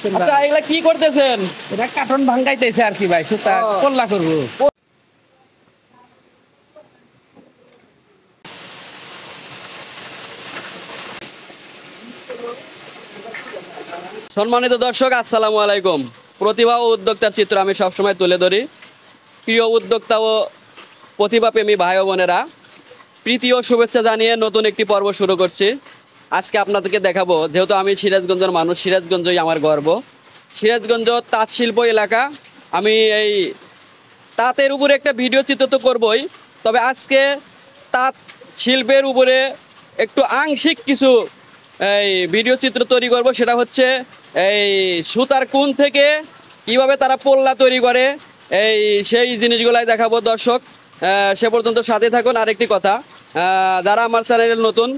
আছেন? আচ্ছা এগুলা কি করতেছেন? এটা কার্টন ভাঙাইতেছে আর কি ভাই, সুতা কল্লা করবো। সম্মানিত দর্শক, আসসালামু আলাইকুম। প্রতিভা ও উদ্যোক্তার চিত্র আমি সবসময় তুলে ধরি। প্রিয় উদ্যোক্তা ও প্রতিভাপ্রেমী ভাই ও বোনেরা, প্রীতি ও শুভেচ্ছা জানিয়ে নতুন একটি পর্ব শুরু করছি। আজকে আপনাদেরকে দেখাবো, যেহেতু আমি সিরাজগঞ্জের মানুষ, সিরাজগঞ্জই আমার গর্ব। সিরাজগঞ্জ তাঁত শিল্প এলাকা। আমি এই তাঁতের উপরে একটা ভিডিও চিত্র তো করবই, তবে আজকে তাঁত শিল্পের উপরে একটু আংশিক কিছু এই ভিডিও চিত্র তৈরি করব। সেটা হচ্ছে এই সুতার কোণ থেকে কিভাবে তারা পোল্লা তৈরি করে, সেই জিনিসগুলাই দেখাবো দর্শক। সে পর্যন্ত সাথে থাকুন। আরেকটি কথা, যারা আমার চ্যানেলে নতুন,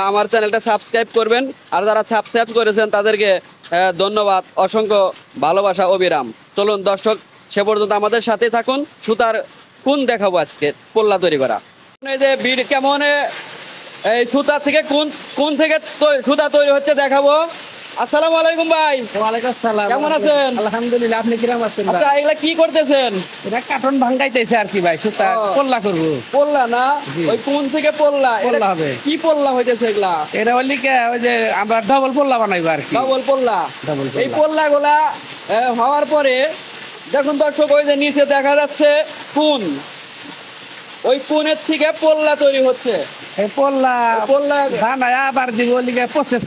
আমার চ্যানেলটা সাবস্ক্রাইব করবেন। আর যারা সাবস্ক্রাইব করেছেন তাদেরকে ধন্যবাদ, অসংখ্য ভালোবাসা, অবিরাম। চলুন দর্শক, সে পর্যন্ত আমাদের সাথে থাকুন। সুতার কোণ দেখাবো আজকে পোল্লা তৈরি করা। এই যে কেমন এই সুতা থেকে কোন থেকে সুতা তৈরি হচ্ছে দেখাবো। আসসালামু আলাইকুম ভাই। ওয়ালাইকুম আসসালাম। কেমন আছেন? আলহামদুলিল্লাহ, আপনি কিরকম আছেন? আচ্ছা এগুলা কি করতেছেন? এটা কার্টন ভাঙাইতেছে আর কি ভাই, সুতা কল্লা করবো। পোল্লা না? ওই কোন থেকে পোল্লা? পোল্লা হবে। কি পোল্লা হইতেছে এগুলা? এটা হলি ওই যে আমরা ডবল পোল্লা বানাইবো আর কি। ডবল পোল্লা। ডবল এই পোল্লা গুলা হওয়ার পরে দেখুন দর্শক, ওই যে নিচে দেখা যাচ্ছে কোন, ওই কোণের থেকে পোল্লা তৈরি হচ্ছে। এই পোল্লা পোল্লা বানায় আবার দিব লিগে প্রসেস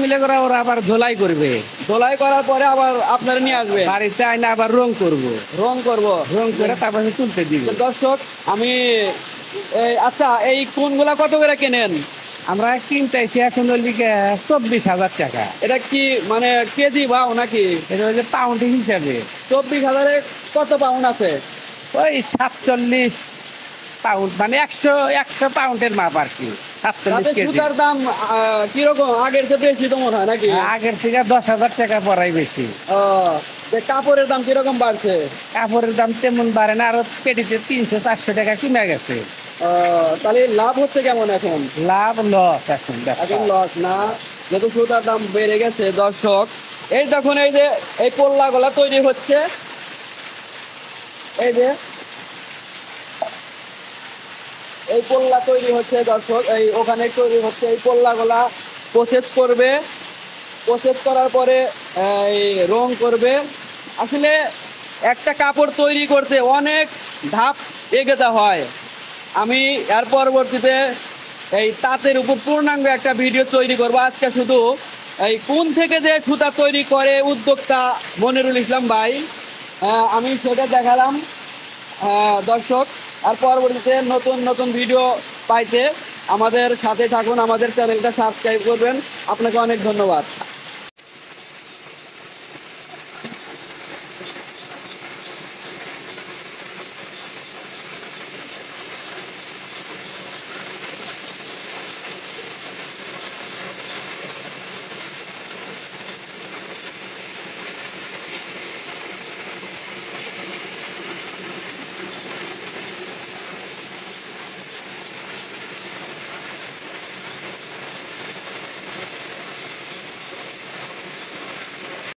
মিলে করে ওরা আবার ঝোলাই করবে। ধোলাই করার পরে আবার আপনারা নিয়ে আসবে বাড়িতে আইনা আবার রং করবো। রং করে তারপরে তুলতে দিব। দর্শক আমি আচ্ছা এই কোনগুলা কত করে কেনেন? আমরা কিনতেছি এখন লিগে 24,000 টাকা। এটা কি মানে কেজি ভাও নাকি? এটা হচ্ছে পাউন্ড হিসাবে। 24,000-এ কত পাউন্ড আছে? ওই 47 পাউন্ড, মানে 100 পাউন্ডের মাপ আর কি। 47 কেজি। সুতার দাম কিরকম? আগের চেয়ে বেশি তো মনে হয় নাকি? আগের থেকে 10,000 টাকা পড়াই বেশি। কাপড়ের দাম কিরকম বাড়ছে? কাপড়ের দাম তেমন বাড়ে না, আরো পেটিতে 300-400 টাকা কমে গেছে। তাহলে লাভ হচ্ছে কেমন এখন? লাভ লস এখন এখন লস না, যেহেতু সুতার দাম বেড়ে গেছে। দর্শক এই দেখুন, এই যে এই পোল্লা গুলা তৈরি হচ্ছে, এই যে এই পোল্লা তৈরি হচ্ছে দর্শক, এই ওখানে তৈরি হচ্ছে। এই পোল্লা গুলা প্রসেস করবে, প্রসেস করার পরে এই রং করবে। আসলে একটা কাপড় তৈরি করতে অনেক ধাপ এগোতে হয়। আমি এর পরবর্তীতে এই তাঁতের উপর পূর্ণাঙ্গ একটা ভিডিও তৈরি করবো। আজকে শুধু এই কোন থেকে যে সুতা তৈরি করে উদ্যোক্তা মনিরুল ইসলাম ভাই, আমি সেটা দেখালাম দর্শক। আর পরবর্তীতে নতুন নতুন ভিডিও পাইতে আমাদের সাথে থাকুন, আমাদের চ্যানেলটা সাবস্ক্রাইব করবেন। আপনাকে অনেক ধন্যবাদ।